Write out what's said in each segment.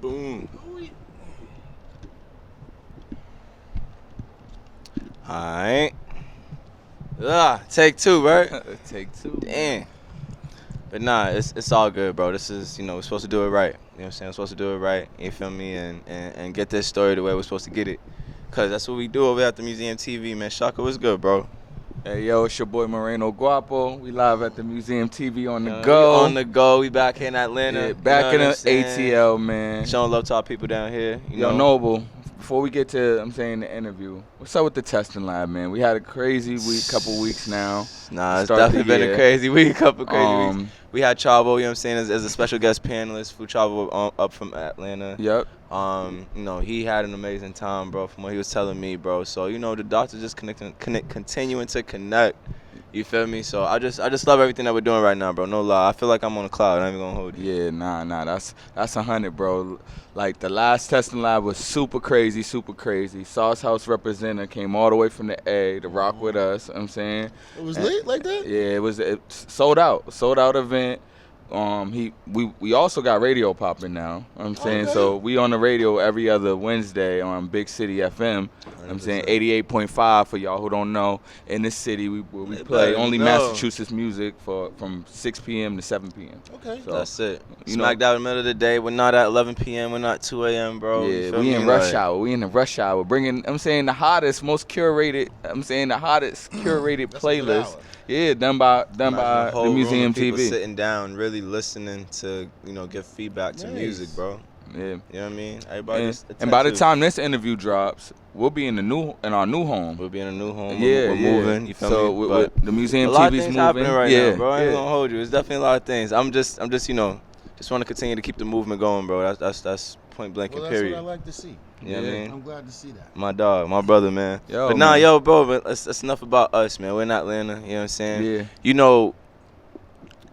Boom. Alright. Take two, right? Take two. Damn. But nah, it's all good, bro. This is, we're supposed to do it right. You know what I'm saying? We're supposed to do it right, you feel me? And get this story the way we're supposed to get it. Because that's what we do over at the Museum TV, man. Shaka, what's good, bro? Hey, yo, it's your boy Moreno Guapo. We live at the Museum TV on the go. On the go. We back here in Atlanta. Yeah, back in the ATL, man. Showing love to our people down here. Yo, Noble, before we get to, the interview, what's up with the testing lab, man? We had a crazy couple weeks now. Nah, it's definitely been a crazy week, couple crazy weeks. We had Chavo, as a special guest panelist. Fu Chavo up from Atlanta. Yep. He had an amazing time, bro, from what he was telling me, bro. So, the dots are just continuing to connect. You feel me? So I just love everything that we're doing right now, bro. No lie. I feel like I'm on a cloud. I'm even gonna hold you. Yeah, nah. That's 100, bro. Like the last testing lab was super crazy. Sauce House representative came all the way from the A to rock with us. I'm saying it was lit like that. Yeah, it was sold out event. We also got radio popping now. I'm saying so we on the radio every other Wednesday on Big City FM. I'm saying 88.5 for y'all who don't know. In this city, we play only Massachusetts music from 6 p.m. to 7 p.m. Okay, so that's it. Smack down in the middle of the day. We're not at 11 p.m. We're not 2 a.m. bro. Yeah, we in rush hour. We in the rush hour. Bringing, the hottest, most curated. The hottest curated playlist. Yeah, done by the Museum TV. Sitting down, really listening to give feedback to music, bro. Yeah, you know what I mean. Everybody. And by the time this interview drops, we'll be in our new home. We'll be in a new home. Yeah, we're moving. You feel me? So the Museum TV's moving. Happening right now, bro. I ain't gonna hold you. It's definitely a lot of things. I'm just want to continue to keep the movement going, bro. That's point blank and period. That's what I like to see. You know what I mean? I'm glad to see that. My dog, my brother, man. But that's enough about us, man. We're in Atlanta, you know what I'm saying? Yeah.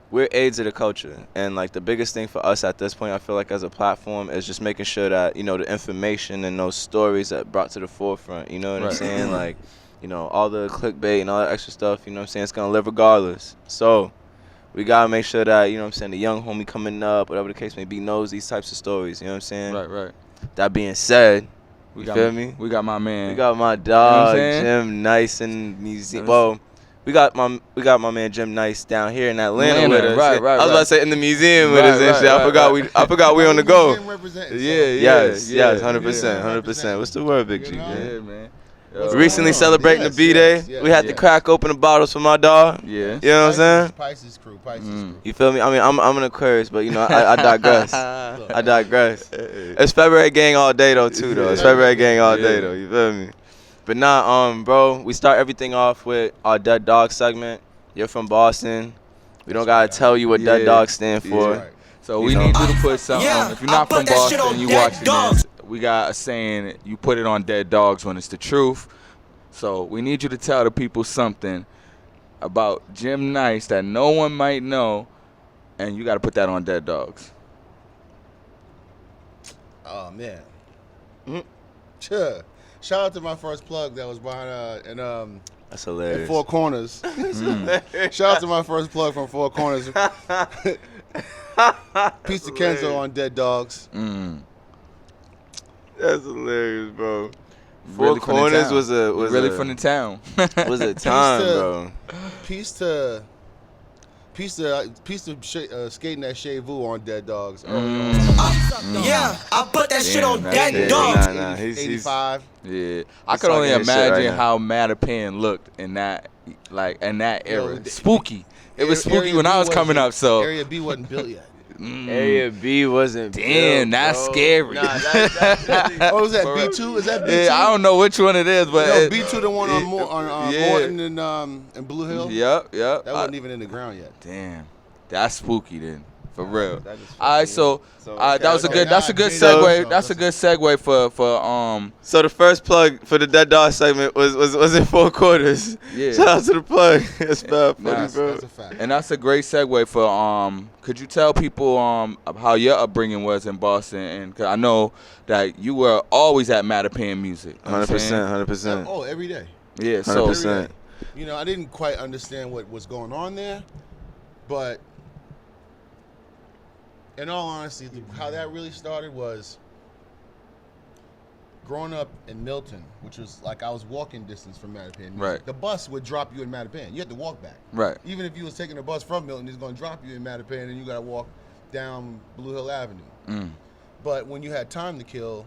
We're aides of the culture. And, the biggest thing for us at this point, I feel like, as a platform, is just making sure that, the information and those stories that brought to the forefront, you know what I'm saying? All the clickbait and all that extra stuff, you know what I'm saying? It's going to live regardless. So we got to make sure that, the young homie coming up, whatever the case may be, knows these types of stories, you know what I'm saying? Right. That being said, you feel me? We got my man. We got my dog, Jim Nyce in museum. Well, we got my man Jim Nyce down here in Atlanta with us. Right. I was about to say in the museum with us and shit. I forgot we on the go. Yes, 100%. What's the word, Big G? Yeah, man. Recently celebrating the B-Day. We had to crack open the bottles for my dog. Yeah. You know what I'm saying? Pisces crew. You feel me? I mean, I'm an Aquarius, but I digress. I digress. It's February gang all day though, too. It's February gang all day though. You feel me? But bro, we start everything off with our Dead Dog segment. You're from Boston. We don't gotta tell you what Dead Dog stand for. Right. So we need you to put something. If you're not from Boston and you watching this, we got a saying, you put it on Dead Dogs when it's the truth. So we need you to tell the people something about Jim Nyce that no one might know, and you got to put that on Dead Dogs. Oh, man. Sure. Shout out to my first plug that was behind that's hilarious. in Four Corners. Shout out to my first plug from Four Corners. Peace to Kenzo on Dead Dogs. That's hilarious, bro. Four Corners was really from the town. Was a time, bro. Peace to skating that Shea Vu on Dead Dogs. Yeah, I put that shit on Dead Dogs. Nah, he's 85. Yeah, I could only imagine how Mattapan looked in that era. Spooky. It was spooky when I was coming up. So Area B wasn't built yet. Area B wasn't Damn, built, that's bro. scary. Nah, that's Oh, is that B2? Is that B2? Yeah, I don't know which one it is, but B2 the one on Morton and Blue Hill? Yep. That wasn't even in the ground yet. Damn, that's spooky then. For real. All right, so okay, that's a good segue. So- That's a good segue for So the first plug for the Dead Dog segment was in Four Quarters. Yeah. Shout out to the plug. It's bad funny, bro. That's a fact. and that's a great segue for could you tell people how your upbringing was in Boston? And 'cause I know that you were always at Mattapan Music. 100%. Oh, every day. Yeah, so 100%. I didn't quite understand what was going on there, but in all honesty, how that really started was growing up in Milton, which was like I was walking distance from Mattapan. Right. The bus would drop you in Mattapan. You had to walk back. Right. Even if you was taking a bus from Milton, it's going to drop you in Mattapan, and you got to walk down Blue Hill Avenue. But when you had time to kill,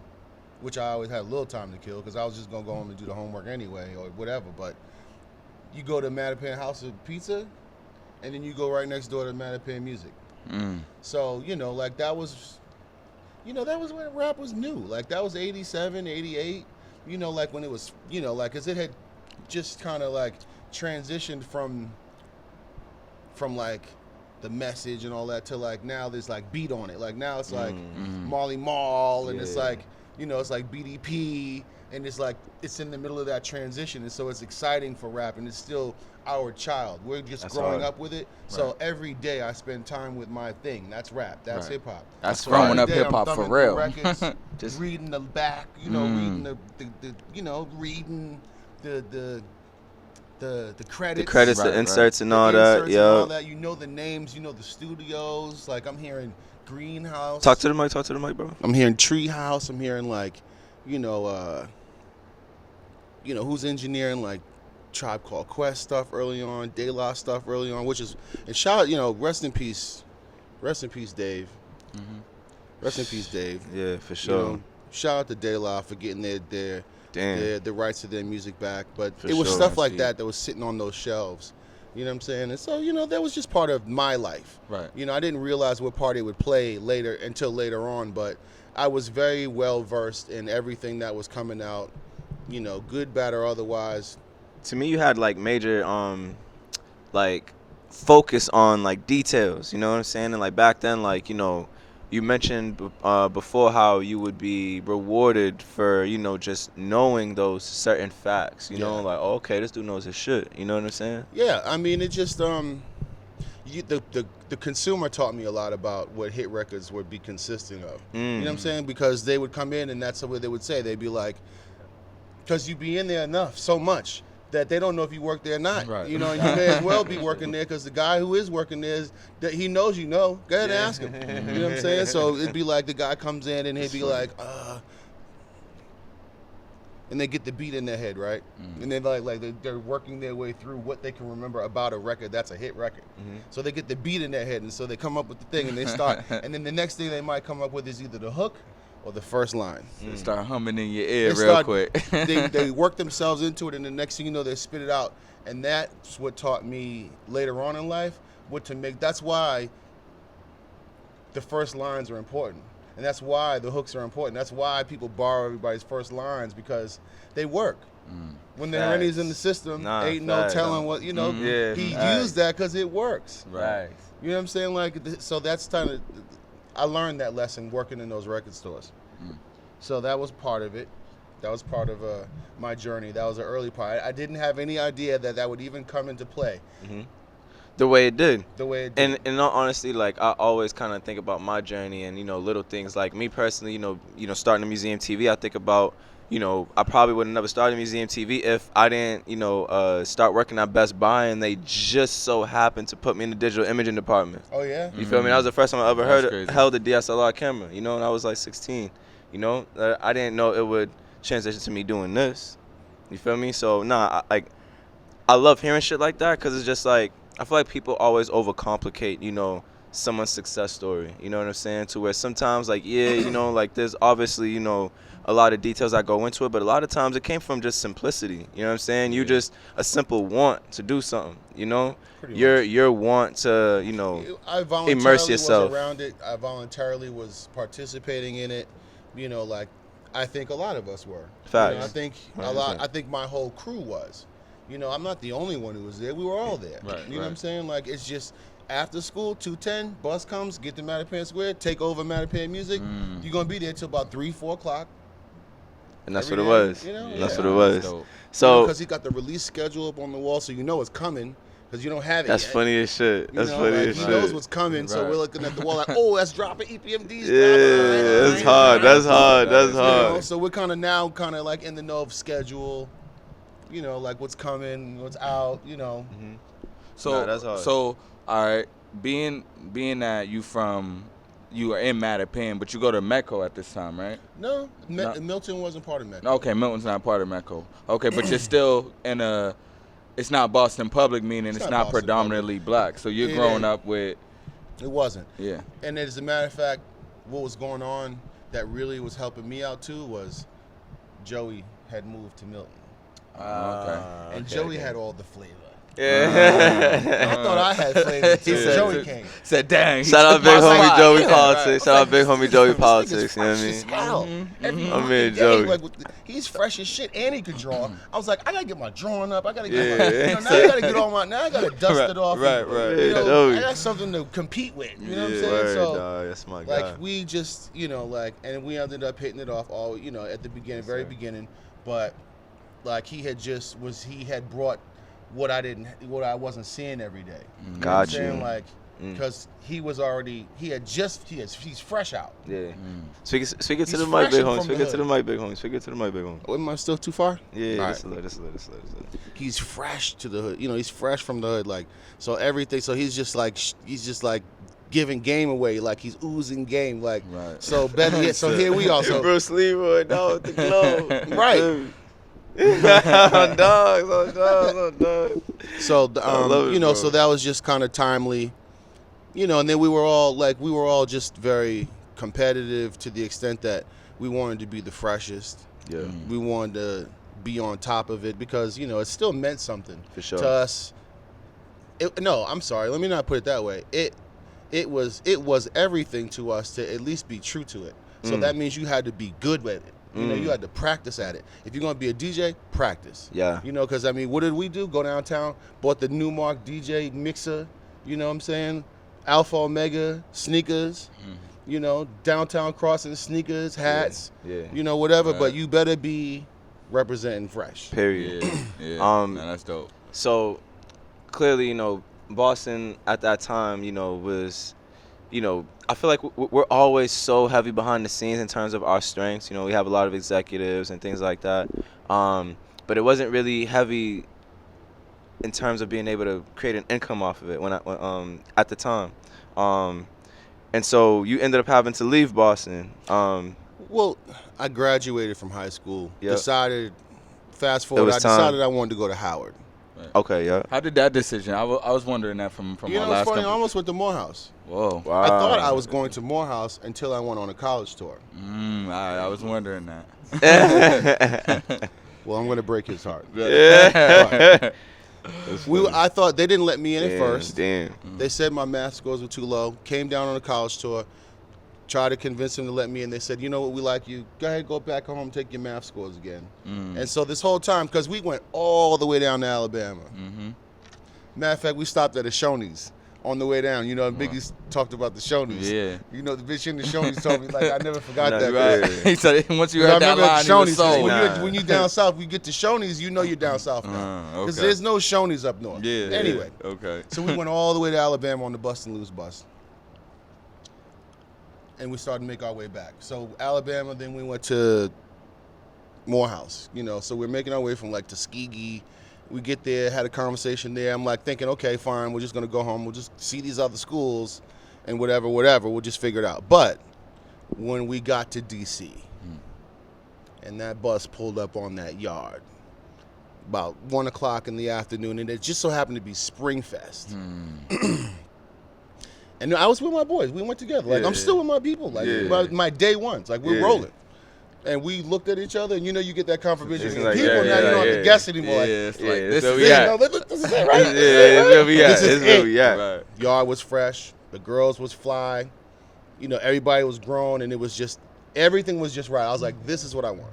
which I always had a little time to kill because I was just going to go home and do the homework anyway or whatever, but you go to Mattapan House of Pizza, and then you go right next door to Mattapan Music. So, you know, like that was when rap was new. Like that was 87, 88, you know, like when it was, you know, like because it had just kind of like transitioned from like the message and all that to like now there's like beat on it. Like now it's like Marley Marl and it's like, you know, it's like BDP and it's like it's in the middle of that transition, and so it's exciting for rap and it's still our child. We're just growing up with it. So every day I spend time with my thing. That's rap. That's hip hop. That's growing up hip hop for real. Records, just reading the back, you know, reading the you know, reading the credits. The credits, the inserts and all that. Yeah. You know the names, you know the studios. Like I'm hearing Greenhouse. Talk to the mic, bro. I'm hearing Treehouse. I'm hearing like, you know, who's engineering like Tribe Called Quest stuff early on, De La stuff early on, which is, and shout out, you know, rest in peace, Dave. Rest in peace, Dave. Yeah, for sure. You know, shout out to De La for getting the rights to their music back, but For it was sure. stuff like that was sitting on those shelves. You know what I'm saying? And so, you know, that was just part of my life. Right. You know, I didn't realize what part it would play until later on, but I was very well versed in everything that was coming out, you know, good, bad, or otherwise. To me, you had like major like focus on like details, you know what I'm saying? And like back then, like, you know, you mentioned before how you would be rewarded for, you know, just knowing those certain facts, you know, like, oh, okay, this dude knows his shit, you know what I'm saying? Yeah, I mean, it just the consumer taught me a lot about what hit records would be consisting of. You know what I'm saying? Because they would come in and that's what they would say. They'd be like, because you be in there enough, so much, that they don't know if you work there or not. Right. You know, and you may as well be working there because the guy who is working there, that he knows you know. Go ahead and ask him. You know what I'm saying? So it'd be like the guy comes in and he'd be like, and they get the beat in their head, right? And then like they're working their way through what they can remember about a record that's a hit record. So they get the beat in their head, and so they come up with the thing and they start, and then the next thing they might come up with is either the hook or the first line. Start humming in your ear real quick. they work themselves into it, and the next thing you know, they spit it out. And that's what taught me later on in life that's why the first lines are important. And that's why the hooks are important. That's why people borrow everybody's first lines, because they work. When the Rennie's in the system, ain't no telling what, you know, he used that because it works. Right. You know what I'm saying? Like, so that's kind of, I learned that lesson working in those record stores. So that was part of it. That was part of my journey. That was an early part. I didn't have any idea that would even come into play. The way it did. And in all honesty, like, I always kind of think about my journey and, you know, little things. Like me personally, you know, starting a Museum TV, I think about, you know, I probably would have never started Museum TV if I didn't, you know, start working at Best Buy and they just so happened to put me in the digital imaging department. Oh, yeah? You feel me? That was the first time I ever held a DSLR camera, you know, and I was like 16. You know, I didn't know it would transition to me doing this. You feel me? So, I love hearing shit like that because it's just like, I feel like people always overcomplicate, you know, someone's success story. You know what I'm saying? To where sometimes, like, yeah, you know, like there's obviously, you know, a lot of details that go into it, but a lot of times it came from just simplicity. You know what I'm saying? You just a simple want to do something. You know, your want to, you know, immerse yourself. Was around it. I voluntarily was participating in it. You know, like I think a lot of us were. Facts. You know, I think a lot. I think my whole crew was. You know, I'm not the only one who was there. We were all there. You know what I'm saying? Like, it's just after school, 2:10, bus comes, get to Mattapan Square, take over Mattapan Music. You're going to be there till about 3, 4 o'clock. And that's what it was. You know? That's what it was. So, because he got the release schedule up on the wall, so you know it's coming. Because you don't have it That's yet. funny as shit. That's funny as shit. He knows what's coming, so we're looking at the wall like, oh, that's dropping EPMD's. Yeah, that's hard. That's hard. That's hard. You know, so we're kind of like in the know of schedule. You know, like what's coming, what's out, you know. So that's hard. So all right, being that you you are in Mattapan, but you go to Metco at this time, right? No, No. Milton wasn't part of Metco. Okay, Milton's not part of Metco. Okay, but you're still in a. It's not Boston Public, meaning it's not Boston predominantly black. So you're It growing ain't. up with. It wasn't. Yeah. And as a matter of fact, what was going on that really was helping me out too was Joey had moved to Milton. Okay. And Joey had all the flavor. Yeah. I thought I had flavor too. said- Joey came. Said, dang. he Shout out took big my homie spot. Joey Yeah, Politics. right. Shout out big homie Joey This nigga's Politics. You know what I fresh as mean? hell. Every I fucking mean, day, Joey. like, he's fresh as shit, and he could draw. I was like, I gotta get my drawing up. I gotta get Yeah. my, now I gotta get all my. Now I gotta dust it off. right, and, right. You know, Joey. I got something to compete with. You know what I'm Yeah, saying? word, So, dog. That's my guy. like, we just, and we ended up hitting it off all, at the beginning, very beginning. But like, he had brought what I wasn't seeing every day. You know what I'm Got you. saying? Like, because he's fresh out. Yeah. Speak it to He's the mic, fresh big from homie. the Speak it to the hood. mic, big homie. Speak it to the mic, big homie. Oh, am I still too far? Yeah, All just a right. little. He's fresh to the hood. He's fresh from the hood. Like, so everything. So he's just like giving game away. Like, he's oozing game. Like, Right. so better yet. So here we are. So Bruce Leroy, dog, with the glow. right. Dogs. So love it, bro. so that was just kind of timely, and then we were all just very competitive to the extent that we wanted to be the freshest. Yeah, We wanted to be on top of it because it still meant something for sure. to us. No, I'm sorry. Let me not put it that way. It was everything to us to at least be true to it. So that means you had to be good with it. You had to practice at it. If you're going to be a DJ, practice. Yeah. Because, what did we do? Go downtown, bought the Newmark DJ mixer, you know what I'm saying? Alpha Omega, sneakers, downtown crossing sneakers, hats, Yeah. whatever. Right. But you better be representing fresh. Period. Yeah. Um, Nah, that's dope. So clearly, Boston at that time, was, I feel like we're always so heavy behind the scenes in terms of our strengths. We have a lot of executives and things like that. But it wasn't really heavy in terms of being able to create an income off of it when at the time. And so you ended up having to leave Boston. Well, I graduated from high school. Yep. Fast forward, I was time. decided I wanted to go to Howard. Okay, yeah. How did that decision? I was wondering that from You our know, last it's funny, I couple. almost went to Morehouse. Whoa. Wow. I thought I was going to Morehouse until I went on a college tour. I was wondering that. Well, I'm going to break his heart. Yeah. I thought they didn't let me in at Damn, first. Damn. They said my math scores were too low. Came down on a college tour. Tried to convince them to let me in. They said, you know what, we like you. Go ahead, go back home, take your math scores again. And so this whole time, because we went all the way down to Alabama. Matter of fact, we stopped at a Shoney's on the way down. Biggie talked about the Shoney's. Yeah. The bitch in the Shoney's told me, like, I never forgot No, that. right. bitch. He said once you I heard that remember line, at he was Shoney's. sold. When you down south, we get to Shoney's, you're down south now. Because Okay. there's no Shoney's up north. Yeah. Anyway. Okay. So we went all the way to Alabama on the Bust and Lose bus. And we started to make our way back. So Alabama, then we went to Morehouse, so we're making our way from like Tuskegee. We get there, had a conversation there. I'm like thinking, okay, fine, we're just gonna go home. We'll just see these other schools and whatever, we'll just figure it out. But when we got to DC and that bus pulled up on that yard about 1 o'clock in the afternoon, and it just so happened to be Springfest. And I was with my boys. We went together. Like, I'm still with my people. Like, my day ones. Like, we're rolling. And we looked at each other, and you get that confirmation. It's From like, people, now you don't have to guess anymore. Like, it's like Yeah, this so is we it. at. this is it, right? Yeah, it's where we at. This is It's where it. we at. Right. Yard was fresh. The girls was fly. Everybody was grown, and it was just, everything was just right. I was like, this is what I want.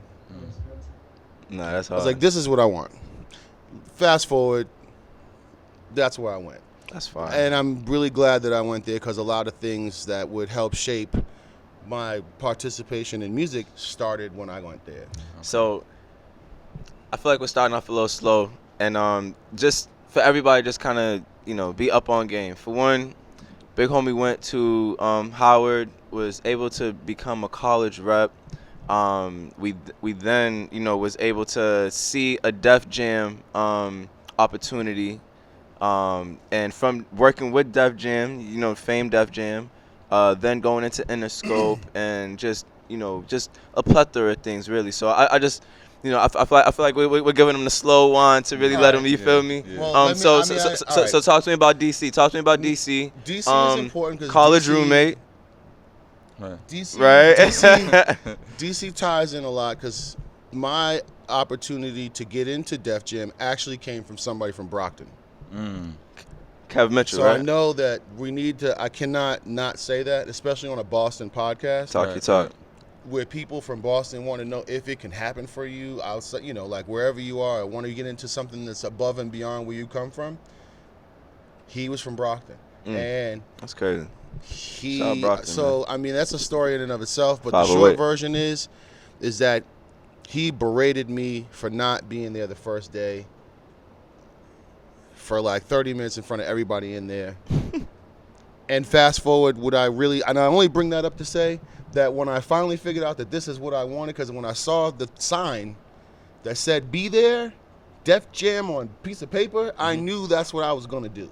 Nah, that's I hard. was like, this is what I want. Fast forward, that's where I went. That's fine. And I'm really glad that I went there because a lot of things that would help shape my participation in music started when I went there. So I feel like we're starting off a little slow, and just for everybody, just kind of be up on game. For one, big homie went to Howard, was able to become a college rep. We then was able to see a Def Jam opportunity, and from working with Def Jam, famed Def Jam, then going into Interscope, and just a plethora of things really. So I just I feel like we're giving them the slow one to really let them. You feel me? Yeah. Well, so talk to me about DC. Talk to me about DC. DC is important because college DC, roommate. DC, Right. DC ties in a lot because my opportunity to get into Def Jam actually came from somebody from Brockton. Kev Mitchell, so right? I know that we need to. I cannot not say that, especially on a Boston podcast. Talk. Where people from Boston want to know if it can happen for you outside, like wherever you are, or want to get into something that's above and beyond where you come from. He was from Brockton, and that's crazy. Shout out Brockton, man. I mean, that's a story in and of itself. But the short version is that he berated me for not being there the first day for like 30 minutes in front of everybody in there. And fast forward, and I only bring that up to say that when I finally figured out that this is what I wanted, because when I saw the sign that said "Be there," Def Jam on a piece of paper, I knew that's what I was going to do.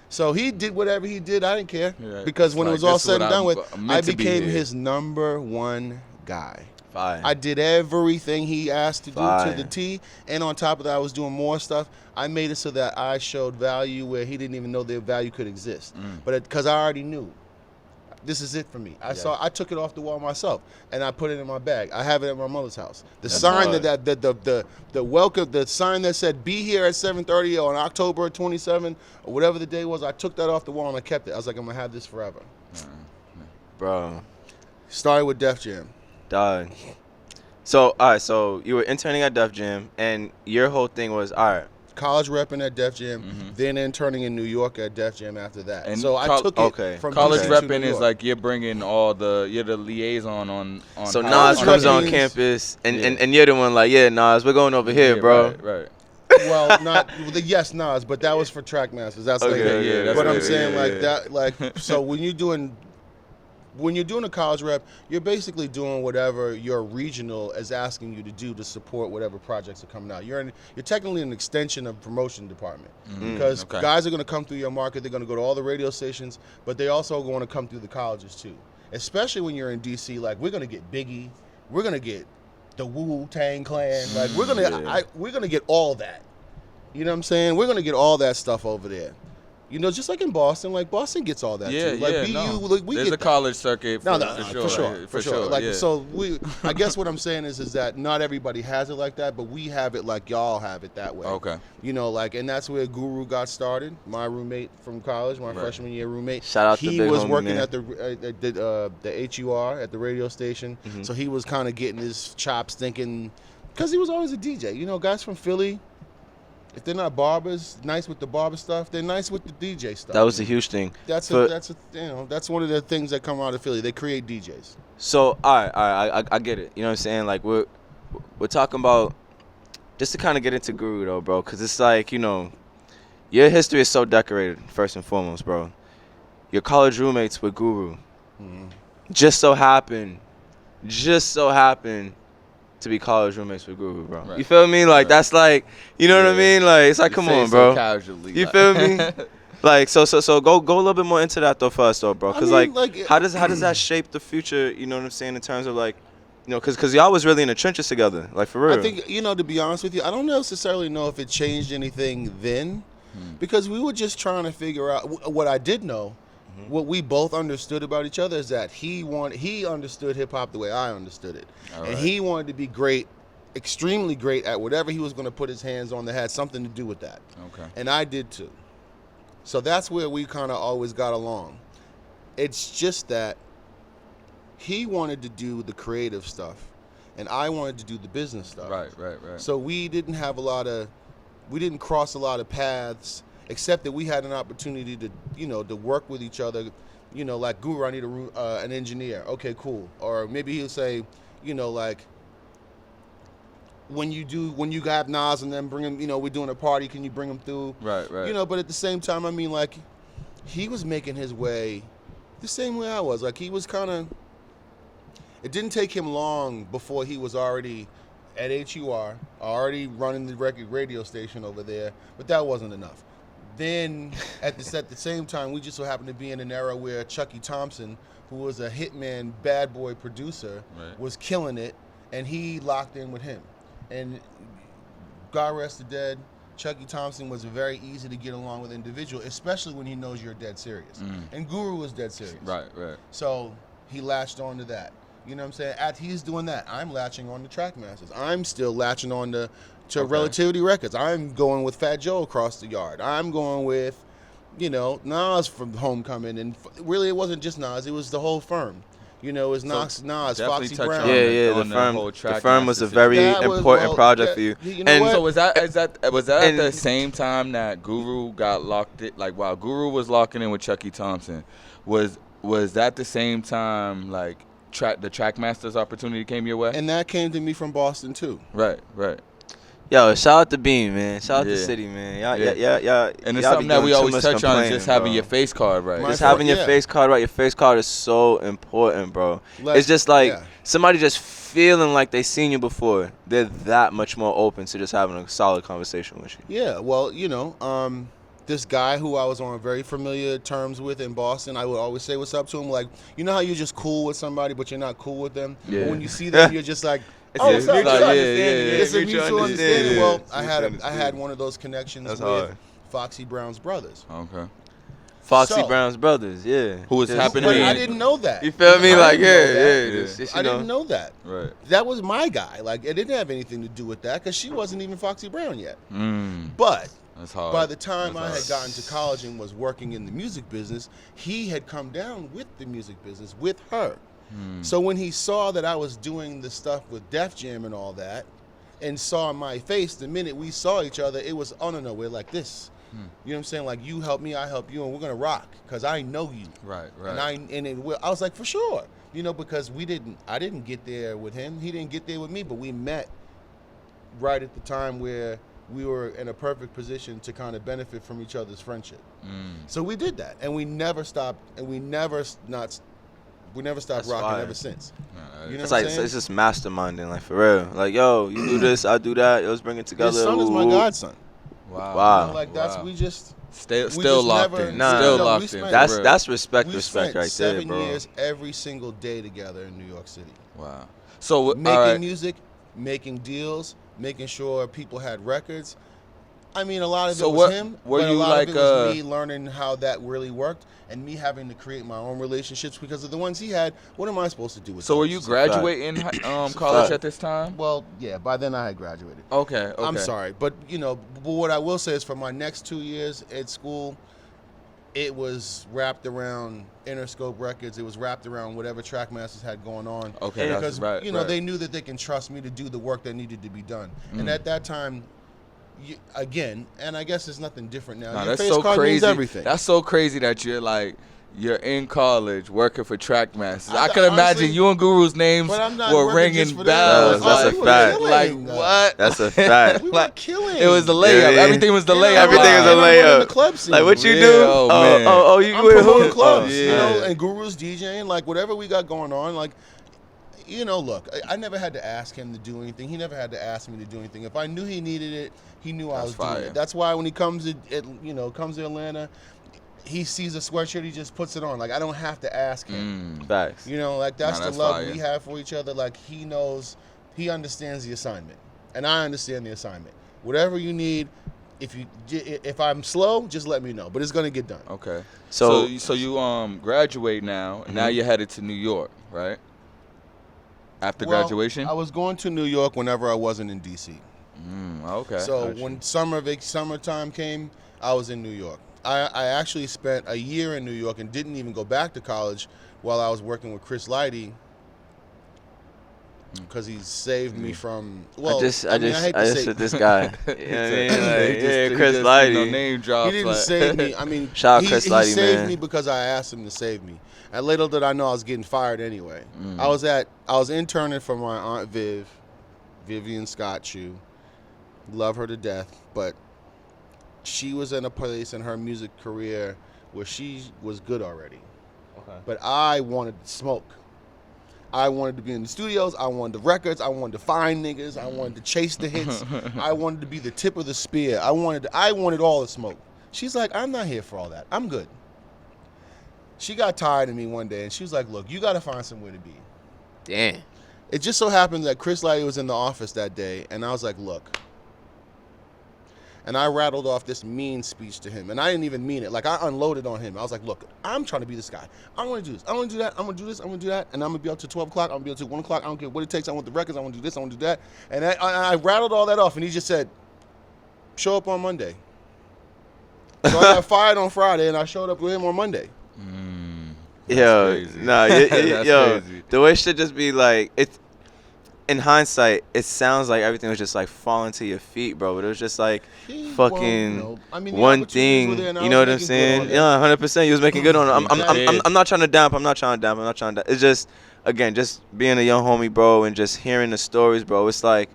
So he did whatever he did. I didn't care, because when it was all said and done with, I became his number one guy. Fire. I did everything he asked to do to the T, and on top of that, I was doing more stuff. I made it so that I showed value where he didn't even know their value could exist. But because I already knew, this is it for me. I took it off the wall myself, and I put it in my bag. I have it at my mother's house. The sign the sign that said "Be here at 7:30" on October 27 or whatever the day was, I took that off the wall and I kept it. I was like, I'm gonna have this forever. Bro. Started with Def Jam. Dog. So all right, so you were interning at Def Jam, and your whole thing was college repping at Def Jam, then interning in New York at Def Jam after that. And so I took it from college DC repping to New is York. like you're the liaison on so Nas comes on campus, and you're the one like, yeah, Nas, we're going over here, bro. Right. Well, yes, Nas, but that was for TrackMasters. That's okay, but I'm saying that, so when you're doing a college rep, you're basically doing whatever your regional is asking you to do to support whatever projects are coming out. You're technically an extension of promotion department, because guys are going to come through your market. They're going to go to all the radio stations, but they also want to come through the colleges too. Especially when you're in DC, like we're going to get Biggie, we're going to get the wu-tang Clan, like we're going to get all that. You know what I'm saying? We're going to get all that stuff over there. Just like in Boston, like Boston gets all that too. Like we there's get a college circuit for sure. So I guess what I'm saying is that not everybody has it like that, but we have it like y'all have it that way. Okay. And that's where Guru got started. My roommate from college, my freshman year roommate. Shout out to He big was homie, working man. at the HUR at the radio station, so he was kind of getting his chops thinking, because he was always a DJ. Guys from Philly, if they're not barbers, nice with the barber stuff, they're nice with the DJ stuff. That was a huge thing. That's one of the things that come out of Philly. They create DJs. So all right, I get it. You know what I'm saying? Like we're talking about, just to kind of get into Guru though, bro, because it's like, your history is so decorated first and foremost, bro. Your college roommates with Guru, just so happened to be college roommates with Guru, bro. Right. You feel me? Like that's like, you know what I mean? Like it's like, come on, bro. Casually, you feel me? Like so go a little bit more into that though first though, bro. Because how does that shape the future? You know what I'm saying, in terms of like, because y'all was really in the trenches together, like for real. I think to be honest with you, I don't necessarily know if it changed anything then, because we were just trying to figure out. What I did know, what we both understood about each other is that he understood hip hop the way I understood it, and he wanted to be great, extremely great at whatever he was going to put his hands on that had something to do with that. Okay. And I did too. So that's where we kind of always got along. It's just that he wanted to do the creative stuff, and I wanted to do the business stuff. Right. So we didn't cross a lot of paths, except that we had an opportunity to, to work with each other. Like, Guru, I need an engineer. Okay, cool. Or maybe he'll say, like, when you got Nas and then bring him, we're doing a party, can you bring him through? Right. But at the same time, I mean, like, he was making his way the same way I was. Like, he was kind of, it didn't take him long before he was already at HUR, already running the record radio station over there, but that wasn't enough. Then at the same time, we just so happened to be in an era where Chucky Thompson, who was a hitman, bad boy producer, was killing it, and he locked in with him. And God rest the dead, Chucky Thompson was a very easy to get along with individual, especially when he knows you're dead serious. And Guru was dead serious. Right. So he latched on to that. You know what I'm saying? As he's doing that, I'm latching on to TrackMasters. I'm still latching on to Relativity Records. I'm going with Fat Joe across the yard. I'm going with, Nas from Homecoming. And really, it wasn't just Nas. It was the whole firm. It was Nas, Foxy Brown. The firm was a very important project for you. So was that at the same time that Guru got locked in? Like while Guru was locking in with Chucky Thompson, was that the same time like the TrackMasters opportunity came your way? And that came to me from Boston too. Right. Yo, shout out to Beam, man. Shout out to City, man. Yeah. And it's something that we always touch on is just having your face card right. Just having your face card right. Your face card is so important, bro. It's just like somebody just feeling like they seen you before. They're that much more open to just having a solid conversation with you. Yeah, well, this guy who I was on very familiar terms with in Boston, I would always say what's up to him. Like, you know how you're just cool with somebody, but you're not cool with them? Yeah. But when you see them, you're just like, what's up? It's a mutual understanding. Well, I had one of those connections with Foxy Brown's brothers. Okay. Foxy Brown's brothers, yeah. Who was happening? I didn't know that. You feel me? I didn't know that. Right. That was my guy. Like, it didn't have anything to do with that because she wasn't even Foxy Brown yet. But that's hard. by the time I had gotten to college and was working in the music business, he had come down with the music business with her. So when he saw that I was doing the stuff with Def Jam and all that, and saw my face, the minute we saw each other, it was, oh, no, we're like this. You know what I'm saying? Like, you help me, I help you, and we're going to rock because I know you. Right. And I was like, for sure. Because I didn't get there with him. He didn't get there with me, but we met right at the time where we were in a perfect position to kind of benefit from each other's friendship. So we did that, and we never stopped, and we never stopped rocking ever since. It's like it's just masterminding, like for real. Like, yo, you do this, I do that. Let's bring it together. His son is my godson. Wow. We just still locked in. Still locked in. That's respect we right spent there, 7 bro. years every single day together in New York City. Wow. So making music, making deals, making sure people had records. I mean, a lot of it was him, but a lot of it was me learning how that really worked and me having to create my own relationships because of the ones he had. What am I supposed to do with So were you graduating college at this time? Well, yeah, by then I had graduated. Okay. I'm sorry, but but what I will say is for my next 2 years at school, it was wrapped around Interscope Records. It was wrapped around whatever TrackMasters had going on. Okay, because right. They knew that they can trust me to do the work that needed to be done. And at that time, again, and I guess it's nothing different now. No, Your that's face so card crazy. means everything. That's so crazy that you're in college working for TrackMasters. I can honestly, imagine you and Guru's names were ringing bells. That's a fact. Like what? That's a fact. We were killing. It was the layup. Yeah. Everything was the layup. Everything was a layup. The club scene. Like what you Yeah, do? oh, man. You I'm with promoting who? clubs, yeah. and Guru's DJing, like whatever we got going on, like. Look, I never had to ask him to do anything. He never had to ask me to do anything. If I knew he needed it, he knew I was doing it. That's why when he comes to Atlanta, he sees a sweatshirt, he just puts it on. Like I don't have to ask him. Facts. That's the love fire. we have for each other. Like he knows, he understands the assignment, and I understand the assignment. Whatever you need, if I'm slow, just let me know. But it's gonna get done. Okay. So you graduate now, and now you're headed to New York, right? After graduation? I was going to New York whenever I wasn't in D.C. Okay. So when summertime came, I was in New York. I actually spent a year in New York and didn't even go back to college while I was working with Chris Lighty because he saved me from. Well, I just with this guy. You know what I mean? Chris Lighty. Name drops. He didn't save me. I mean, shout out Chris Lighty, he saved man. me because I asked him to save me. And little did I know I was getting fired anyway. I was interning for my aunt Vivian Scott Chu. Love her to death, but she was in a place in her music career where she was good already. Okay. But I wanted to smoke. I wanted to be in the studios. I wanted the records. I wanted to find niggas. I wanted to chase the hits. I wanted to be the tip of the spear. I wanted all the smoke. She's like, I'm not here for all that. I'm good. She got tired of me one day, and she was like, look, you got to find somewhere to be. Damn. It just so happened that Chris Lighty was in the office that day, and I was like, look. And I rattled off this mean speech to him, and I didn't even mean it. Like, I unloaded on him. I was like, look, I'm trying to be this guy. I want to do this. I want to do that. I'm going to do this. I'm going to do that. And I'm going to be up to 12 o'clock. I'm going to be up to 1 o'clock. I don't care what it takes. I want the records. I want to do this. I want to do that. And I rattled all that off, and he just said, show up on Monday. So I got fired on Friday, and I showed up with him on Monday. Yo, nah, yo, crazy. the way shit just be like, it's in hindsight, it sounds like everything was just like falling to your feet, bro. But it was just like fucking one thing. You know what I'm saying? Yeah, 100%. You was making good on it. I'm not trying to damp. It's just, again, just being a young homie, bro, and just hearing the stories, bro. It's like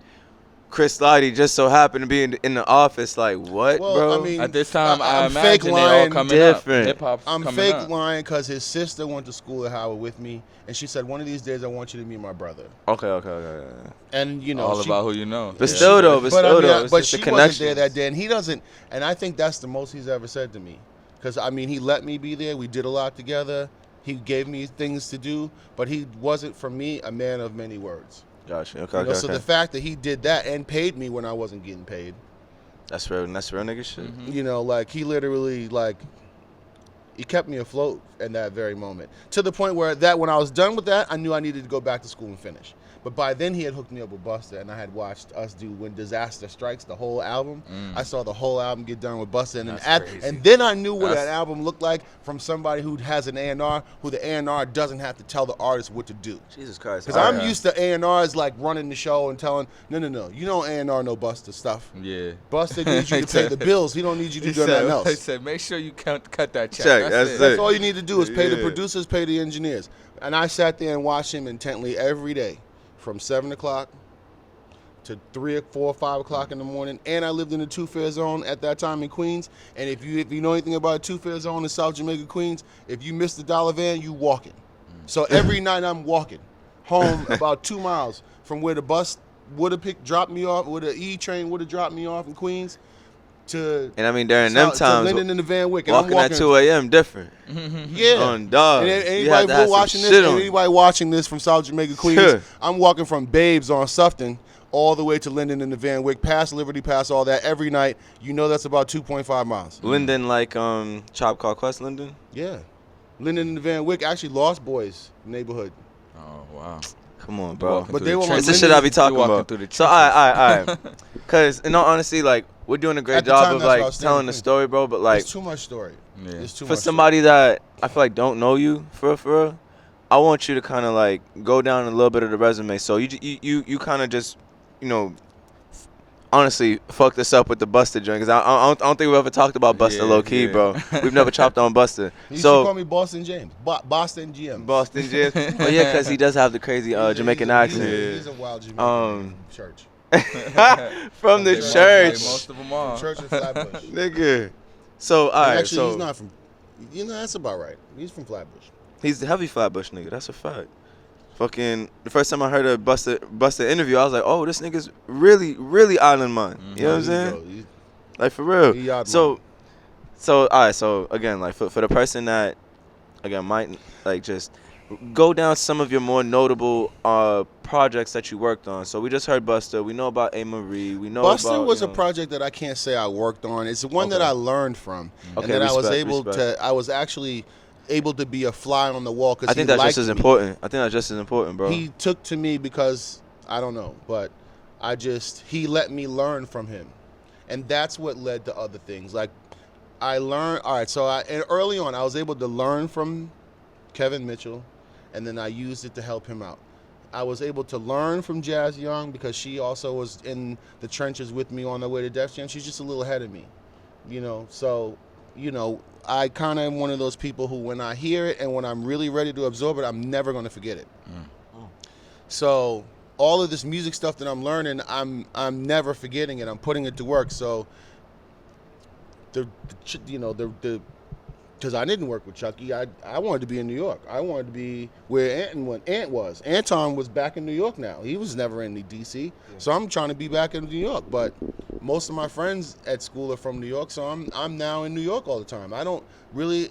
Chris Lighty just so happened to be in the office. Like, what, bro? I mean, At this time, I I'm imagine fake they all lying. coming Different. up. Hip-hop's I'm coming fake up. lying because his sister went to school at Howard with me, and she said, one of these days I want you to meet my brother. Okay. And, you know, All about who you know. But still, though, but it's just she the wasn't there connection. that day, and he doesn't. And I think that's the most he's ever said to me, because I mean, he let me be there. We did a lot together. He gave me things to do, but he wasn't, for me, a man of many words. Gotcha. You know, so the fact that he did that and paid me when I wasn't getting paid, That's real nigga shit. you know, like he literally, like, he kept me afloat in that very moment, to the point where that when I was done with that, I knew I needed to go back to school and finish. But by then he had hooked me up with Busta, and I had watched us do When Disaster Strikes, the whole album. I saw the whole album get done with Busta, and then I knew what that album looked like from somebody who has an A&R, who the A&R doesn't have to tell the artist what to do. Jesus Christ. Because I'm used to A&Rs like running the show and telling, no, you don't A&R no Busta stuff. Yeah. Busta needs you to pay the bills. He don't need you to do nothing He else. said, make sure you cut that check. That's it. That's all you need to do is pay the Yeah. producers, pay the engineers. And I sat there and watched him intently every day from 7 o'clock to 3 or 4 or 5 o'clock in the morning. And I lived in the two-fare zone at that time in Queens. And if you know anything about a two-fare zone in South Jamaica, Queens, if you miss the dollar van, you walking. So every night I'm walking home about 2 miles from where the bus would have dropped me off, where the E train would have dropped me off in Queens, to And I mean, during them times, Linden in the Van Wyck. And walking at 2 a.m. different. Yeah. On dog. And You had to have some watching this, shit on. anybody watching this from South Jamaica, Queens, Sure. I'm walking from Babes on Sufton all the way to Linden in the Van Wyck, past Liberty, past all that every night. You know that's about 2.5 miles. Linden, like Chop Call Quest Linden? Yeah. Linden in the Van Wyck, actually Lost Boys neighborhood. Oh, wow. Come on, bro. But they were on It's the shit I be Linden. talking walking about. through the So, all right. Because, in all honesty, like, we're doing a great At the job time, of, that's what I like, was saying. telling the story, bro. But, like, It's too much story. Yeah. It's too for much somebody that I feel like don't know you, for real, I want you to kind of, like, go down a little bit of the resume. So, you kind of just, you know, honestly, fuck this up with the Busta joint. Because I don't think we've ever talked about Busta low-key, bro. We've never chopped on Busta. You should call me Boston James. Boston GM. Boston James. Oh, yeah, because he does have the crazy Jamaican accent. He's a wild Jamaican church. From the Yeah, church. most of them are. Church in Flatbush. Nigga. So, all right. Actually, So, he's not from. You know, that's about right. He's from Flatbush. he's the heavy Flatbush nigga. That's a fact. Fucking, the first time I heard a Busta interview, I was like, oh, this nigga's really island man. You know what I'm saying? Like, for real. He yard So, all right. So, again, like, for the person that, again, might, like, just go down some of your more notable projects that you worked on. So, we just heard Busta. We know about A. Marie. We know Busta about, was you a know, project that I can't say I worked on. It's the one that Okay. I learned from, Okay, and that I was respect, able respect. to. I was actually able to be a fly on the wall because I think that's just as important. I think that's just as important, bro. He took to me because I don't know, but he let me learn from him, and that's what led to other things. Like I learned. All right, so and early on, I was able to learn from Kevin Mitchell, and then I used it to help him out. I was able to learn from Jazz Young because she also was in the trenches with me on the way to Def Jam. She's just a little ahead of me, you know. So, you know, I kind of am one of those people who, when I hear it and when I'm really ready to absorb it, I'm never going to forget it. So all of this music stuff that I'm learning, I'm never forgetting it. I'm putting it to work. So because I didn't work with Chucky, I wanted to be in New York. I wanted to be where Ant was. Anton was back in New York now. He was never in the D.C. So I'm trying to be back in New York. But most of my friends at school are from New York, so I'm now in New York all the time. I don't really.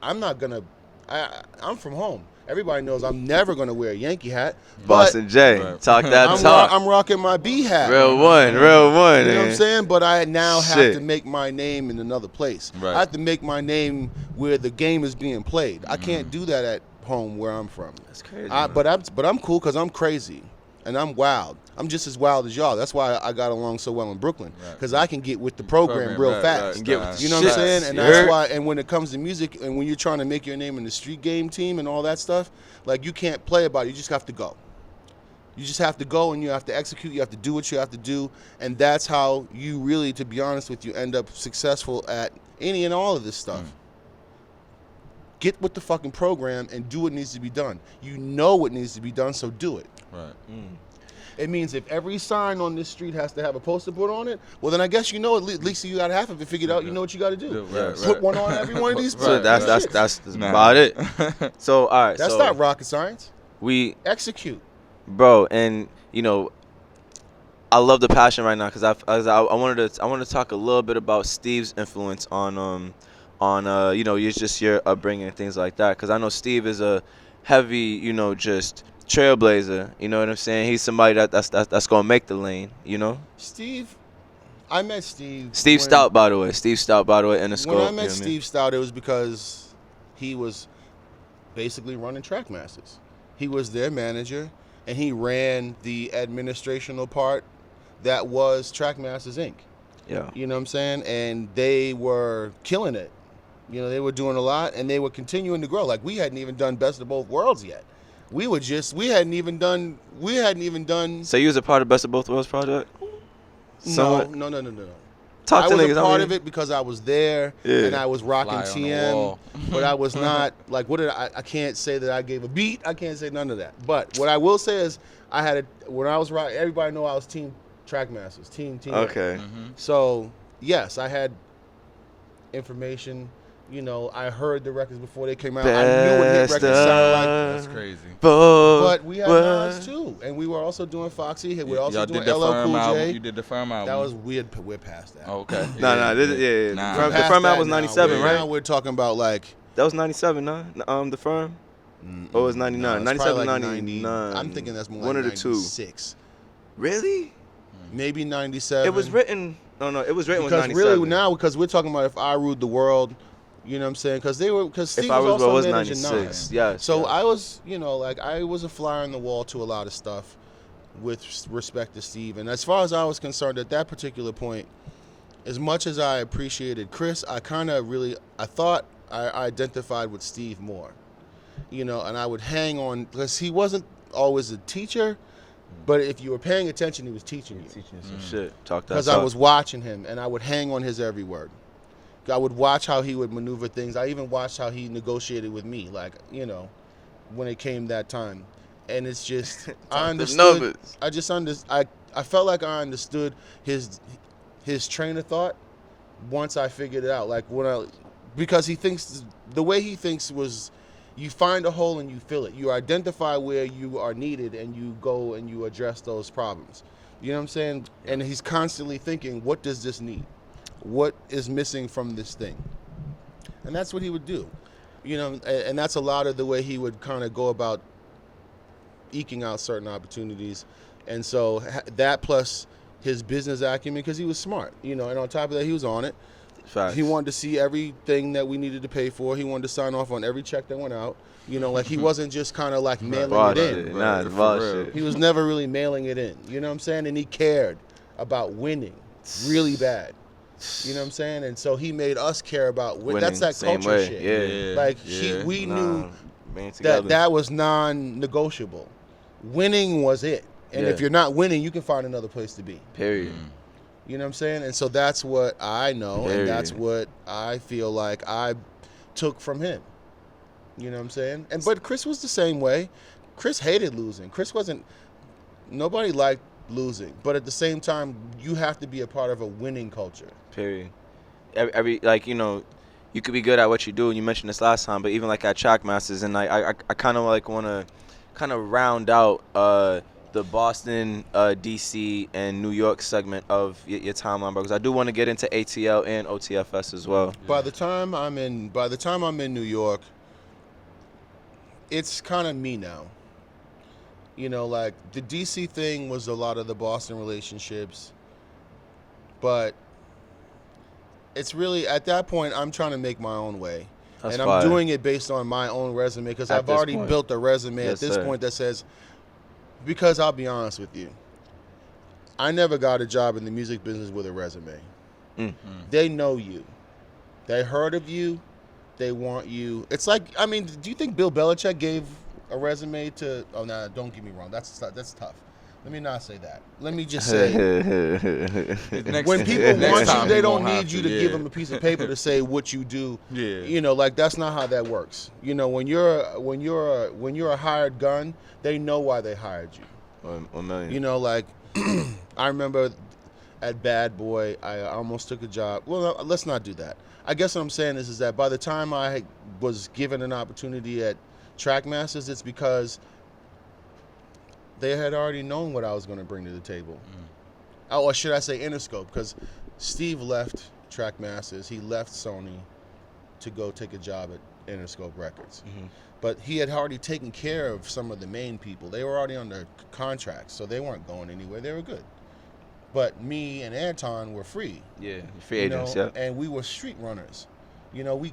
I'm not gonna. I'm from home. Everybody knows I'm never gonna wear a Yankee hat. Boston J, talk that talk. I'm rocking my B hat. Real one. You know what I'm saying? But I now have to make my name in another place. Right. I have to make my name where the game is being played. I can't do that at home where I'm from. That's crazy. But I'm cool because I'm crazy and I'm wild. I'm just as wild as y'all. That's why I got along so well in Brooklyn, because I can get with the program real fast. And get with the you know shit. what I'm saying? And that's why. And when it comes to music, and when you're trying to make your name in the street game team and all that stuff, like, you can't play about it. You just have to go. You just have to go, and you have to execute. You have to do what you have to do, and that's how you really, to be honest with you, end up successful at any and all of this stuff. Get with the fucking program and do what needs to be done. You know what needs to be done, so do it. Right. It means if every sign on this street has to have a poster put on it, well, then I guess you know at least you got half of it figured out. You know what you got to do. Put one on every one of these. So that's about it. So all right. That's so not rocket science. We execute, bro, and you know, I love the passion right now because I wanted to talk a little bit about Steve's influence on you know, just your upbringing and things like that, because I know Steve is a heavy, you know, just trailblazer, you know what I'm saying? He's somebody that's gonna make the lane, you know. I met Steve. Stoute, by the way. Interscope. When I met Steve Stoute, it was because he was basically running TrackMasters. He was their manager, and he ran the administrational part that was TrackMasters Inc. Yeah. You know what I'm saying? And they were killing it. You know, they were doing a lot, and they were continuing to grow. Like, we hadn't even done Best of Both Worlds yet. We hadn't even done. So you was a part of Best of Both Worlds project? No. Talk to I was niggas. a part of it because I was there and I was rocking Fly TM, but I was not like, I can't say that I gave a beat. I can't say none of that. But what I will say is when I was rocking, everybody know I was Team TrackMasters, Team. Okay. So yes, I had information. You know, I heard the records before they came out. I knew what hit records sounded like. That's crazy. But we had Nas too, and we were also doing Foxy. We were also doing LL Cool J. You did the Firm album. That was we're past that. Okay. The Firm album was 97, right? Now we're talking about like that was 97, no? The Firm. Or it was 99. 97, like 99. I'm thinking that's more one like of the two. 96. Really? Maybe 97. It was written. No, it was written with because 97. really now, because we're talking about If I Ruled the World. You know what I'm saying? Because Steve was also managing 96. Nas. Yes. So I was, you know, like I was a fly on the wall to a lot of stuff with respect to Steve. And as far as I was concerned at that particular point, as much as I appreciated Chris, I thought I identified with Steve more. You know, and I would hang on, because he wasn't always a teacher, but if you were paying attention, he was teaching you. Teaching some shit. Talk that. Because I was watching him, and I would hang on his every word. I would watch how he would maneuver things. I even watched how he negotiated with me, like, you know, when it came that time. And it's just, I understood. I felt like I understood his train of thought once I figured it out. Like because he thinks, the way he thinks was, you find a hole and you fill it. You identify where you are needed and you go and you address those problems. You know what I'm saying? And he's constantly thinking, what does this need? What is missing from this thing? And that's what he would do. You know, and that's a lot of the way he would kind of go about eking out certain opportunities. And so that plus his business acumen, because he was smart, you know, and on top of that, he was on it. Facts. He wanted to see everything that we needed to pay for. He wanted to sign off on every check that went out. You know, like he wasn't just kind of like mailing it in. He was never really mailing it in. You know what I'm saying? And he cared about winning really bad. You know what I'm saying? And so he made us care about winning. That's that culture shit. Yeah. Like we knew that was non-negotiable. Winning was it. And if you're not winning, you can find another place to be. Period. You know what I'm saying? And so that's what I know, and that's what I feel like I took from him. You know what I'm saying? But Chris was the same way. Chris hated losing. Nobody liked losing, but at the same time, you have to be a part of a winning culture. Period. Every like, you know, you could be good at what you do, and you mentioned this last time, but even like at TrackMasters, and I kind of like want to kind of round out the Boston, DC, and New York segment of your timeline, bro? Because I do want to get into ATL and OTFS as well. By the time I'm in New York, it's kind of me now. You know, like the DC thing was a lot of the Boston relationships, but it's really at that point I'm trying to make my own way. That's and fire. I'm doing it based on my own resume because At I've this already point. built a resume Yes, at this sir. point that says, because I'll be honest with you, I never got a job in the music business with a resume. They know you. They heard of you. They want you. It's like, I mean, do you think Bill Belichick gave a resume to, oh, no, don't get me wrong. That's tough. Let me not say that. Let me just say, when people want you, they don't need you to give them a piece of paper to say what you do. Yeah. You know, like that's not how that works. You know, when you're a hired gun, they know why they hired you. 1 million. You know, like I remember at Bad Boy, I almost took a job. Well, no, let's not do that. I guess what I'm saying is that by the time I was given an opportunity at TrackMasters, it's because they had already known what I was going to bring to the table. Oh, or should I say Interscope? Because Steve left TrackMasters. He left Sony to go take a job at Interscope Records. But he had already taken care of some of the main people. They were already under contracts, so they weren't going anywhere. They were good. But me and Anton were free. Yeah, free agents, you know, yeah. And we were street runners. You know, we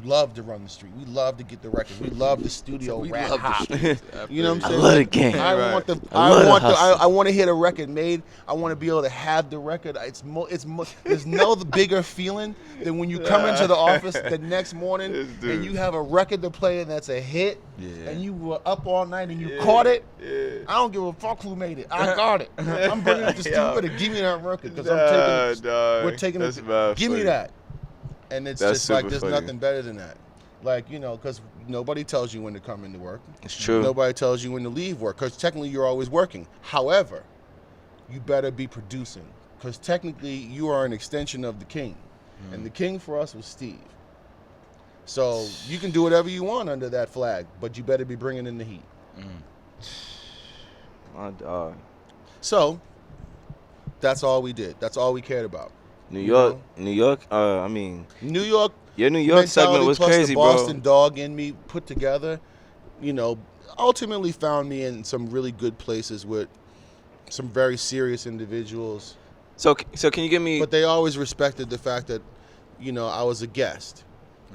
love to run the street. We love to get the records. We love the studio rap hop. You know what I'm saying? I love the game. I want to hear the record made. I want to be able to have the record. There's no bigger feeling than when you come into the office the next morning and you have a record to play and that's a hit. Yeah. And you were up all night and you caught it. Yeah. I don't give a fuck who made it. I got it. I'm bringing it to studio to give me that record because we're taking it. Give me that. And it's That's just like there's funny. nothing better than that. Like, you know, because nobody tells you when to come into work. It's true. Nobody tells you when to leave work because technically you're always working. However, you better be producing because technically you are an extension of the king. And the king for us was Steve. So you can do whatever you want under that flag, but you better be bringing in the heat. My dog. So that's all we did. That's all we cared about. New York, I mean, New York. your New York segment was plus crazy, the Boston bro. dog in me put together, you know, ultimately found me in some really good places with some very serious individuals. So can you give me? But they always respected the fact that, you know, I was a guest,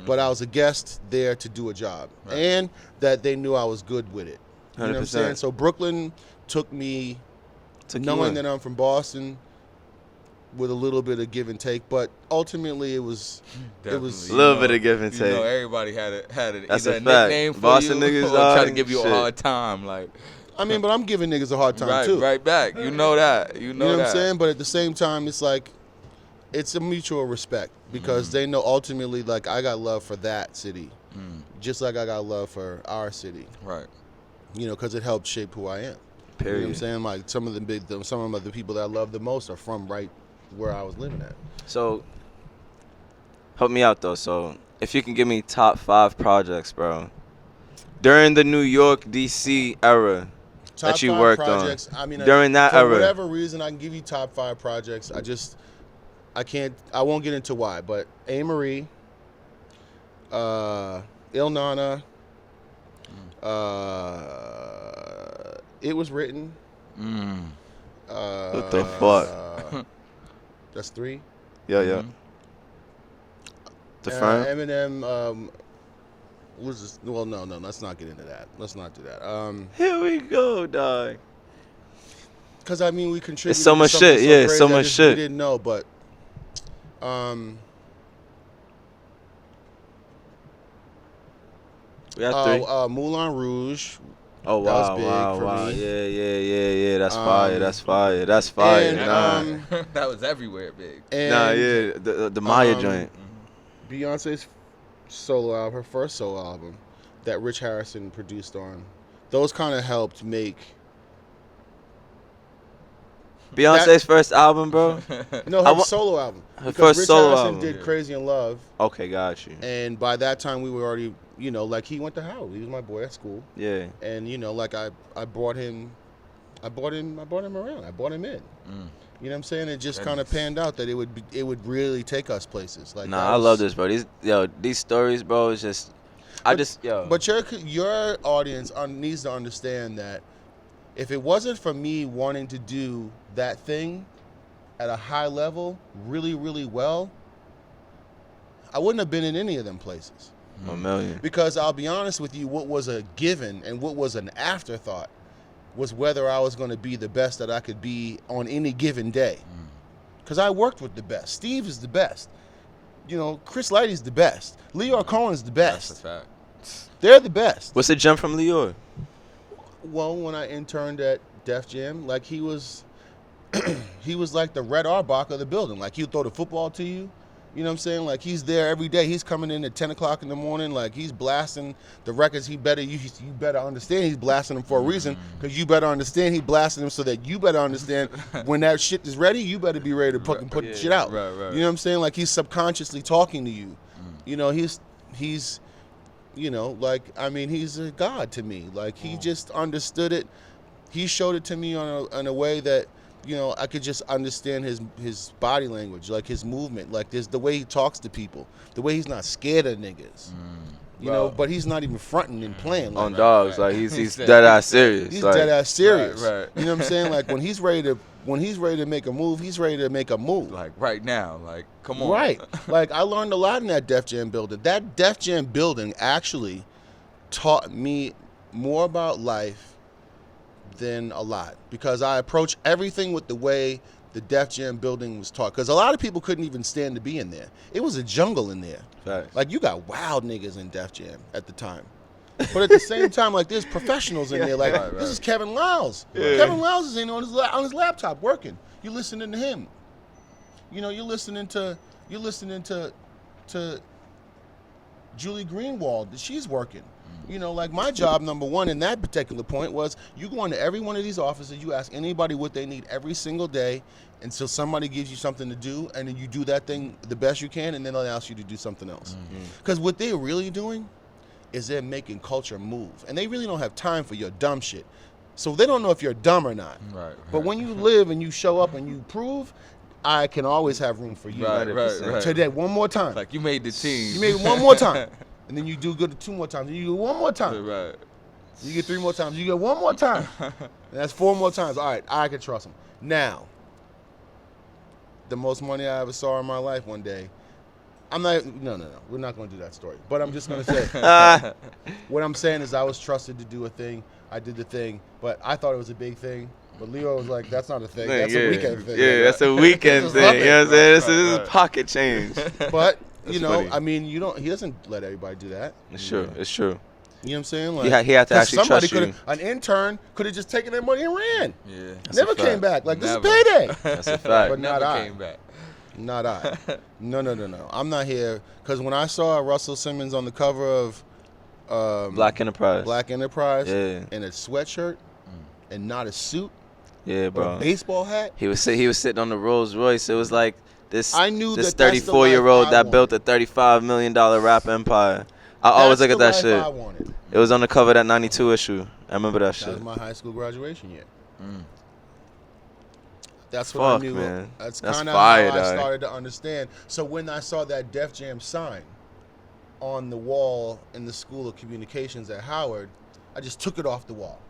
but I was a guest there to do a job, and that they knew I was good with it. You know what I'm 100%. saying? So Brooklyn took me, knowing that I'm from Boston, with a little bit of give and take, but ultimately it was a little bit of give and take. You know, everybody had That's either a a fact. nickname for Boston you niggas or try to shit. give you a hard time. Like, I mean, but I'm giving niggas a hard time too. Right back. You know that. You know what that. I'm saying? But at the same time, it's like, it's a mutual respect because they know ultimately, like, I got love for that city, just like I got love for our city. Right. You know, because it helped shape who I am. Period. You know what I'm saying? Like, some of the people that I love the most are from right where I was living at. So, help me out though. So, if you can give me top 5 projects, bro, during the New York, DC era Top that you 5 worked projects, on, I mean, during that for era. whatever reason, I can give you top 5 projects. I won't get into why, but A. Marie, Il Nana, It Was Written. What the fuck? That's 3. Yeah. The firm. Eminem. Well, no. Let's not get into that. Let's not do that. Here we go, dog. Because I mean, we contributed. It's so much to something shit, yeah, crazy so that much we shit. didn't know, but We got 3. Moulin Rouge. Oh that was wow, big wow, for wow. me. Yeah. That's fire. That's fire. And, that was everywhere big. And The Maya joint. Beyonce's solo album, her first solo album, that Rich Harrison produced on. Those kind of helped make. Beyonce's first album, bro. No, her solo album. Her Because first Rich solo Harrison album. did Crazy in Love, Okay, got you. and by that time we were already, you know, like he went to Howard. He was my boy at school. Yeah. And, you know, like I brought him I brought him around. I brought him in. You know what I'm saying? It just kind of panned out that it would really take us places. Like, I love this, bro. These stories, bro, is just But your audience needs to understand that if it wasn't for me wanting to do that thing at a high level, really, really well, I wouldn't have been in any of them places. A million. Because I'll be honest with you, what was a given and what was an afterthought was whether I was going to be the best that I could be on any given day. Because I worked with the best. Steve is the best. You know, Chris Lighty's the best. Lyor Cohen's the best. That's a fact. They're the best. What's the jump from Lyor? Well, when I interned at Def Jam, like he was like the Red Auerbach of the building. Like he'd throw the football to you. You know what I'm saying? Like he's there every day. He's coming in at 10 o'clock in the morning. Like he's blasting the records. You better understand he's blasting them for a reason, because you better understand he blasting them so that you better understand when that shit is ready, you better be ready to put the shit out. Right. You know what I'm saying? Like he's subconsciously talking to you. You know, he's you know, like, I mean, he's a god to me. Like he just understood it. He showed it to me in a way that, you know, I could just understand his body language, like his movement, like the way he talks to people, the way he's not scared of niggas, you know, but he's not even fronting and playing. Like, On dogs, like he's dead ass serious. He's like, dead ass serious. Right. You know what I'm saying? Like when he's ready to make a move, he's ready to make a move. Like right now, like come on. Right. Like I learned a lot in that Def Jam building. That Def Jam building actually taught me more about life than a lot, because I approach everything with the way the Def Jam building was taught. Because a lot of people couldn't even stand to be in there. It was a jungle in there. Facts. Like you got wild niggas in Def Jam at the time. But at the same time, like there's professionals in there. Like this is Kevin Lyles. Yeah. Kevin Lyles is in on his laptop working. You're listening to him. You know, you're listening to Julie Greenwald. She's working. You know, like my job number one in that particular point was you go into every one of these offices, you ask anybody what they need every single day until somebody gives you something to do, and then you do that thing the best you can, and then they'll ask you to do something else. Because what they're really doing is they're making culture move, and they really don't have time for your dumb shit. So they don't know if you're dumb or not. Right. But when you live and you show up and you prove, I can always have room for you. Right. Today, one more time. Like you made the team. You made it one more time. And then you do good 2 more times. And you do 1 more time. Right. You get 3 more times. You get 1 more time. And that's 4 more times. All right, I can trust him. Now, the most money I ever saw in my life one day, I'm not, no. We're not going to do that story. But I'm just going to say, what I'm saying is I was trusted to do a thing. I did the thing. But I thought it was a big thing. But Leo was like, that's not a thing. That's a weekend thing. Yeah, that's a weekend thing. You know what I'm saying? This is pocket change. But, you know, funny. I mean, he doesn't let everybody do that. It's true. It's true. You know what I'm saying? Like, he had to actually trust you. An intern could have just taken their money and ran. Yeah. Never came back. Like, this is payday. That's a fact. But not I. Came back. Not I. No. I'm not here. Because when I saw Russell Simmons on the cover of Black Enterprise. in a sweatshirt and not a suit, yeah, or bro. a baseball hat, He was sitting on the Rolls Royce. It was like this. I knew this that's the 34-year-old life I that built a $35 million rap empire. I always That's look at the that life shit. I wanted. It was on the cover of that '92 issue. I remember that That shit. was my high school graduation year. That's what Fuck, I knew. man. That's That's kind of fire, how I dog. started to understand. So when I saw that Def Jam sign on the wall in the School of Communications at Howard, I just took it off the wall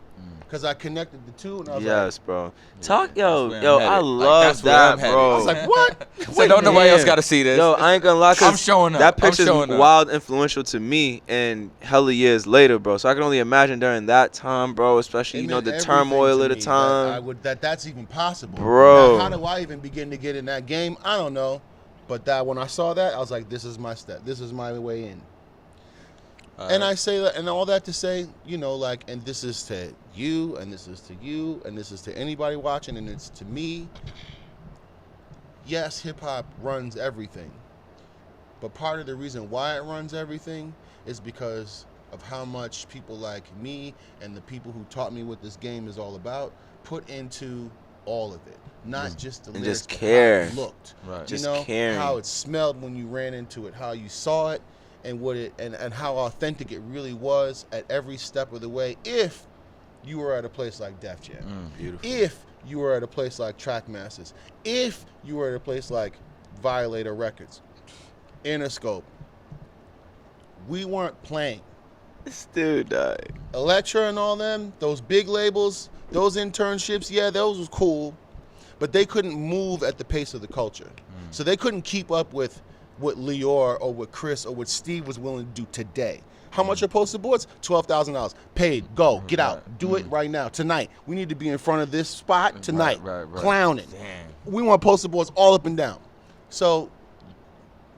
because I connected the two, and I was Yes, bro. Talk, That's where I'm yo, headed. I Like, love that's where I'm that, headed. bro. I was like, what? So don't nobody else Man. got to see this. Yo, I ain't gonna lie, 'cause I'm showing up. that I'm picture's showing up. wild influential to me and hella years later, bro. So I can only imagine during that time, bro, especially, It you know, meant the everything turmoil to of the me time. that's even possible, Bro. Now, how do I even begin to get in that game? I don't know, but that when I saw that, I was like, this is my step. This is my way in. And I say that, and all that to say, you know, like, and this is to you, and this is to you, and this is to anybody watching, and it's to me. Yes, hip hop runs everything, but part of the reason why it runs everything is because of how much people like me and the people who taught me what this game is all about put into all of it, not just the And lyrics, just but care. how it looked, Right. you Just know, caring. how it smelled when you ran into it, how you saw it, and what it and how authentic it really was at every step of the way. If you were at a place like Def Jam. Beautiful. If you were at a place like TrackMasters. If you were at a place like Violator Records, Interscope, we weren't playing. This dude died. Elektra and all them, those big labels, those internships, yeah, those was cool, but they couldn't move at the pace of the culture. So they couldn't keep up with what Lyor or what Chris or what Steve was willing to do today. How much are poster boards? $12,000. Paid. Go. Get out. Do it right now. Tonight. We need to be in front of this spot tonight. Right. Clowning. Damn. We want poster boards all up and down. So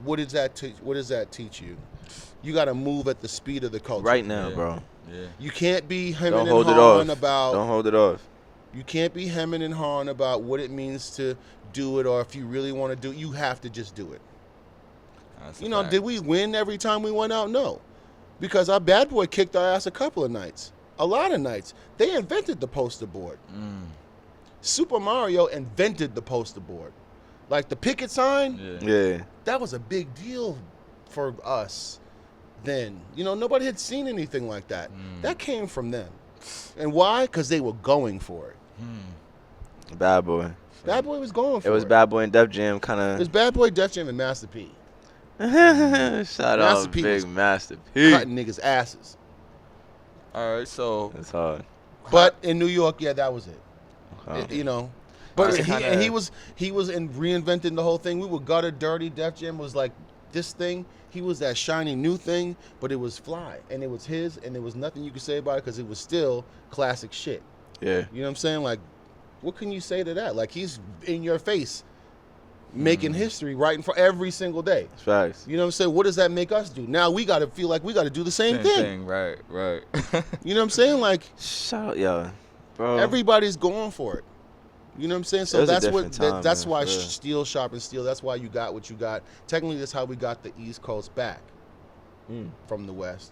what does that teach? What does that teach you? You got to move at the speed of the culture. Right now, bro. Yeah. You can't be hemming Don't and hold it hawing off. about. Don't hold it off. You can't be hemming and hawing about what it means to do it, or if you really want to do it, you have to just do it. That's a You know, fact. did we win every time we went out? No. Because our bad boy kicked our ass a couple of nights. A lot of nights. They invented the poster board. Super Mario invented the poster board. Like the picket sign, Yeah. that was a big deal for us then. You know, nobody had seen anything like that. That came from them. And why? Because they were going for it. Bad Boy. Bad Boy was going for it. It was Bad Boy and Def Jam kind It of. was Bad Boy, Def Jam, and Master P. Shout out Master P was Big Master P. Cutting niggas' asses. All right, so That's hard. But in New York, yeah, that was it. Okay. You know. But I kinda- he was in reinventing the whole thing. We were gutter dirty. Def Jam was like this thing. He was that shiny new thing, but it was fly, and it was his, and there was nothing you could say about it because it was still classic shit. Yeah. You know what I'm saying? Like, what can you say to that? Like, he's in your face, making history right in front every single day. It's facts. You know what I'm saying? What does that make us do? Now we got to feel like we got to do the same thing. Right. You know what I'm saying? Like, Shout out, yo. Bro. everybody's going for it. You know what I'm saying? It So was a that's what different time, that's man, why for real. steel sharpens steel. That's why you got what you got. Technically, that's how we got the East Coast back from the West.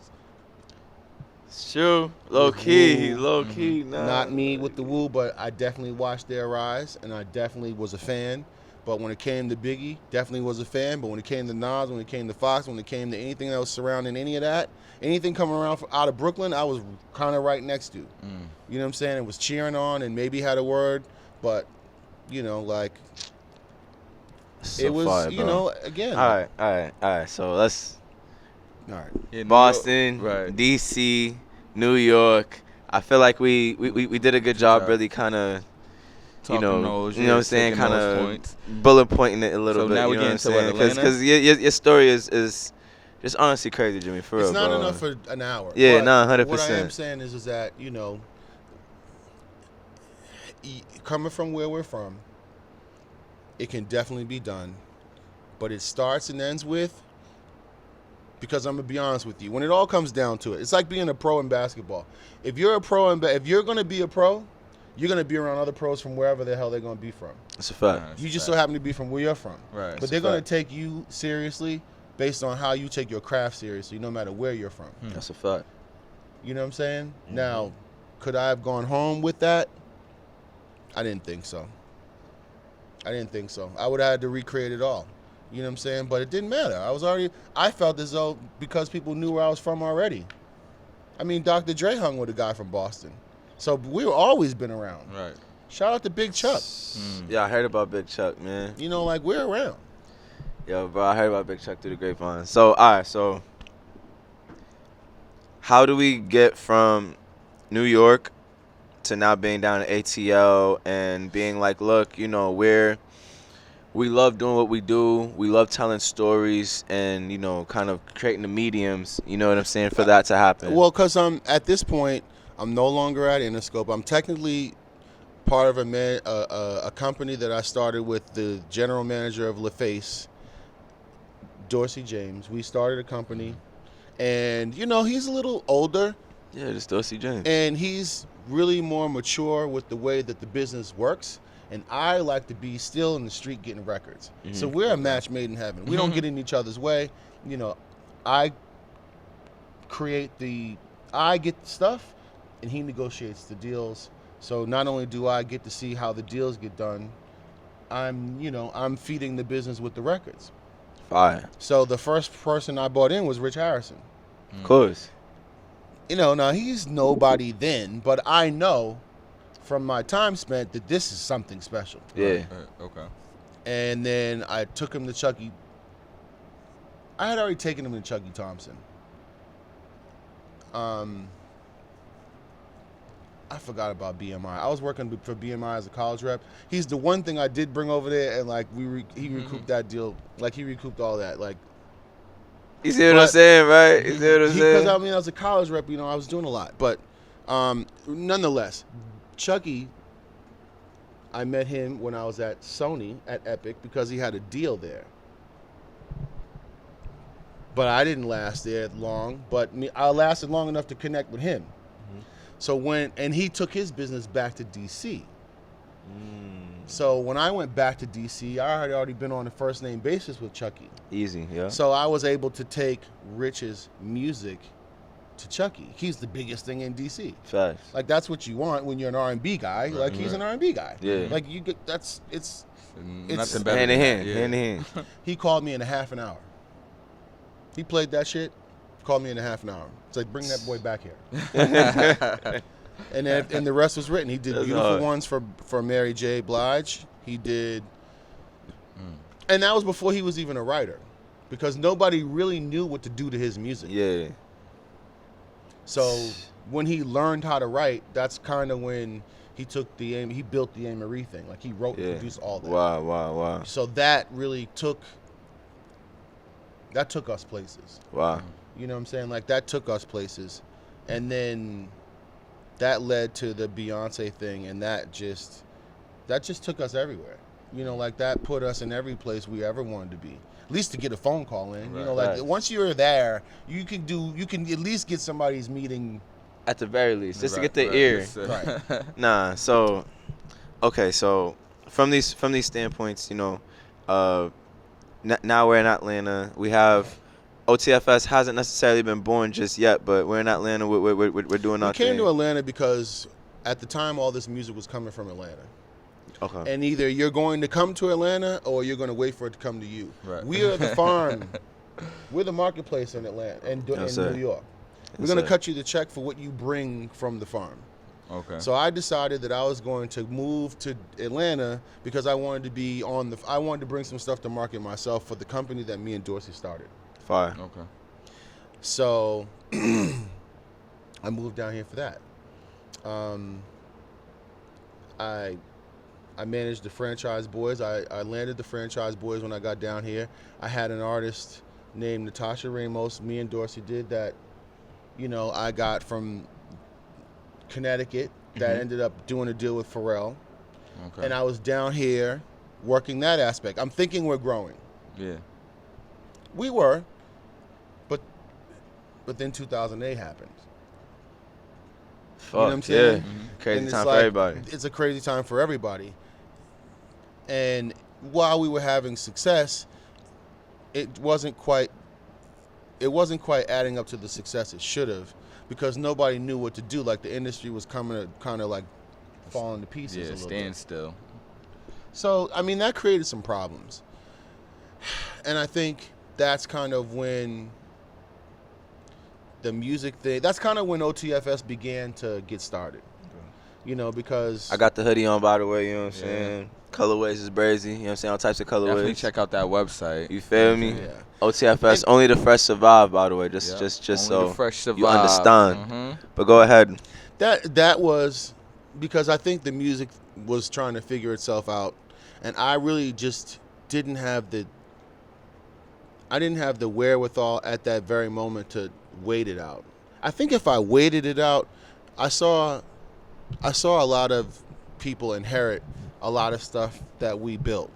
It's true. Low key. Woo. Low key. Nah. Not me with the woo, but I definitely watched their rise, and I definitely was a fan. But when it came to Biggie, definitely was a fan. But when it came to Nas, when it came to Fox, when it came to anything that was surrounding any of that, anything coming around out of Brooklyn, I was kind of right next to. You know what I'm saying? It was cheering on and maybe had a word, but, you know, like, So it was, fire, you bro. know, again. All right. So let's All right. Yeah, New Boston, York- right. DC, New York. I feel like we did a good job, job. really kind of, you Talking know, those, you know what I'm saying, taking kind those of points. bullet pointing it a little So bit. now we you know get what I'm into saying? what, Atlanta? Because your story is just honestly crazy, Jimmy. For It's real, not bro. enough for an hour. Yeah, but nah, What I 100%. am saying is that, you know, coming from where we're from, it can definitely be done. But it starts and ends with, because I'm going to be honest with you, when it all comes down to it, it's like being a pro in basketball. If you're a pro, if you're going to be a pro, you're going to be around other pros from wherever the hell they're going to be from. That's a fact. That's You a just fact. so happen to be from where you're from. Right. But they're going to take you seriously based on how you take your craft seriously, no matter where you're from. That's a fact. You know what I'm saying? Now, could I have gone home with that? I didn't think so. I would have had to recreate it all. You know what I'm saying? But it didn't matter. I felt as though because people knew where I was from already. I mean, Dr. Dre hung with a guy from Boston. So we've always been around. Right. Shout out to Big Chuck. Yeah, I heard about Big Chuck, man. You know, like, we're around. Yo, bro, I heard about Big Chuck through the grapevine. So, all right, so how do we get from New York to now being down in ATL and being like, look, you know, we love doing what we do. We love telling stories and, you know, kind of creating the mediums, you know what I'm saying, for that to happen. Well, because at this point, I'm no longer at Interscope. I'm technically part of a company that I started with the general manager of LaFace, Dorsey James. We started a company, and, you know, he's a little older, yeah, just Dorsey James. and he's really more mature with the way that the business works. And I like to be still in the street getting records. So we're a match made in heaven. We don't get in each other's way. You know, I get the stuff, and he negotiates the deals. So not only do I get to see how the deals get done, I'm feeding the business with the records. Fire. So the first person I brought in was Rich Harrison. Of course. now he's nobody then, but I know from my time spent that this is something special. Yeah. Okay. And then I took him to Chucky. I had already taken him to Chucky Thompson. I forgot about BMI. I was working for BMI as a college rep. He's the one thing I did bring over there, and like he recouped that deal. Like he recouped all that. Like You see what I'm saying, right? You see what I'm saying? Because I mean, as a college rep, I was doing a lot. But nonetheless, Chucky, I met him when I was at Sony at Epic because he had a deal there. But I didn't last there long. But I lasted long enough to connect with him. So and he took his business back to DC. So when I went back to DC, I had already been on a first name basis with Chucky. Easy, yeah. So I was able to take Rich's music to Chucky. He's the biggest thing in DC. Facts. Like that's what you want when you're an R&B guy. Right, like he's an R&B guy. Yeah. Like it's Nothing better. Hand in than hand, that, yeah. hand in hand. He called me in a half an hour. He played that shit, called me in a half an hour. It's like, bring that boy back here. and the rest was written. He did beautiful ones for Mary J. Blige. He did, and that was before he was even a writer, because nobody really knew what to do to his music. Yeah. So when he learned how to write, that's kind of when he took he built the Marie thing. Like he wrote and produced all that. Wow. So that really took us places. Wow. You know what I'm saying? Like that took us places. And then that led to the Beyonce thing, and that just took us everywhere. Like that put us in every place we ever wanted to be. At least to get a phone call in. Right. Once you're there, you can at least get somebody's meeting At the very least, just to get Right, the ear. right. Nah, so okay, so from these standpoints, now we're in Atlanta. We have OTFS hasn't necessarily been born just yet, but we're in Atlanta. We're doing our thing. We came to Atlanta because at the time all this music was coming from Atlanta. Okay. And either you're going to come to Atlanta or you're going to wait for it to come to you. Right. We are the farm. We're the marketplace in Atlanta and Yes, in sir. New York. We're Yes, going to sir. cut you the check for what you bring from the farm. Okay. So I decided that I was going to move to Atlanta because I wanted to be I wanted to bring some stuff to market myself for the company that me and Dorsey started. Fire. Okay. So I moved down here for that. I managed the Franchise Boys. I landed the Franchise Boys when I got down here. I had an artist named Natasha Ramos. Me and Dorsey did that. I got from Connecticut that ended up doing a deal with Pharrell. Okay. And I was down here working that aspect. I'm thinking we're growing. Yeah. We were, but then 2008 happened. Fuck, You know what I'm saying? Crazy And it's time for like, everybody. It's a crazy time for everybody. And while we were having success, it wasn't quite adding up to the success it should have, because nobody knew what to do. Like the industry was coming to kind of like falling to pieces a little bit. standstill. So, I mean, that created some problems. And I think that's kind of when the music thing, that's kind of when OTFS began to get started. Because I got the hoodie on, by the way, you know what I'm saying? Colorways is brazy, you know what I'm saying? All types of colorways. Definitely check out that website. You feel me? Yeah. OTFS, only the fresh survive, by the way, just Only so the fresh you survive. understand. But go ahead. That was because I think the music was trying to figure itself out, and I really just didn't have the wherewithal at that very moment to wait it out. I think if I waited it out, I saw a lot of people inherit a lot of stuff that we built,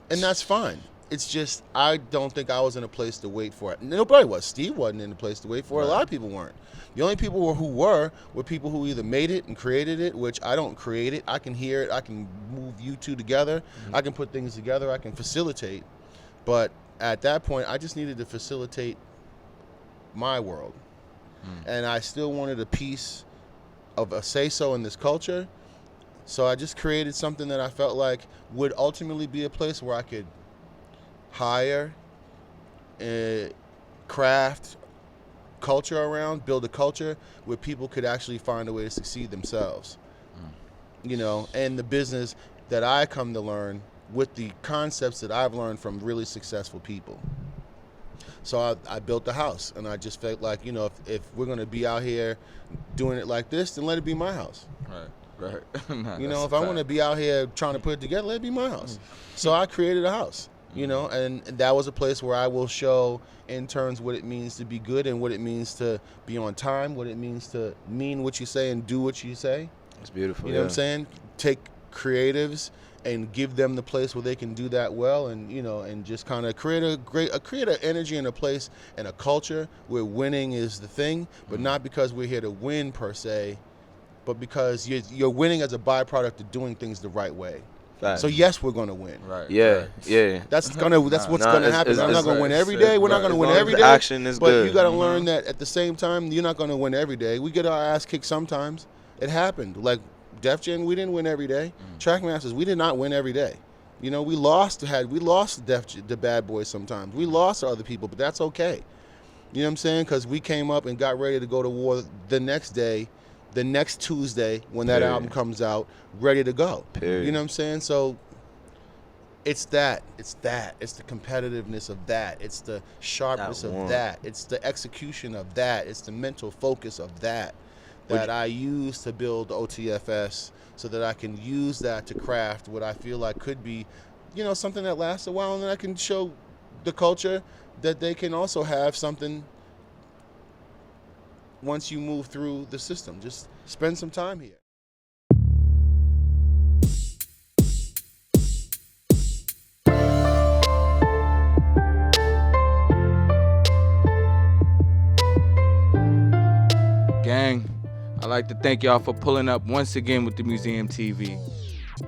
and that's fine. It's just I don't think I was in a place to wait for it. Nobody was. Steve wasn't in a place to wait for it. A lot of people weren't. The only people who were people who either made it and created it, which I don't create it. I can hear it. I can move you two together. I can put things together. I can facilitate. But at that point, I just needed to facilitate my world. And I still wanted a piece of a say-so in this culture. So I just created something that I felt like would ultimately be a place where I could hire, craft, culture around, build a culture where people could actually find a way to succeed themselves. You know, and the business that I come to learn with the concepts that I've learned from really successful people. So I built the house, and I just felt like, you know, if we're going to be out here doing it like this, then let it be my house. Right. Nah, you know, if I want to be out here trying to put it together, let it be my house. So I created a house, you know, and that was a place where I will show interns what it means to be good and what it means to be on time, what it means to mean what you say and do what you say. It's beautiful. You know what I'm saying? Take creatives and give them the place where they can do that well, and you know, and just kind of create an energy and a place and a culture where winning is the thing, but not because we're here to win per se, but because you're winning as a byproduct of doing things the right way. Facts. So yes, we're gonna win. Right. Yeah. That's what's gonna happen. I'm not gonna win every day. We're not gonna win every day. Action is but good. You gotta learn that at the same time, you're not gonna win every day. We get our ass kicked sometimes. It happened. Like Def Jam, we didn't win every day. TrackMasters, we did not win every day. You know, we lost the Bad Boys sometimes. We lost to other people, but that's okay. You know what I'm saying? Because we came up and got ready to go to war the next day, the next Tuesday when that album comes out, ready to go. You know what I'm saying? So it's that. It's the competitiveness of that. It's the sharpness of that. It's the execution of that. It's the mental focus of that I use to build OTFS, so that I can use that to craft what I feel like could be, you know, something that lasts a while, and then I can show the culture that they can also have something once you move through the system. Just spend some time here. Gang, I'd like to thank y'all for pulling up once again with the Museum TV.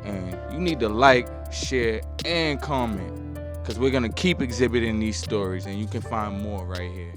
And you need to like, share, and comment, because we're going to keep exhibiting these stories, and you can find more right here.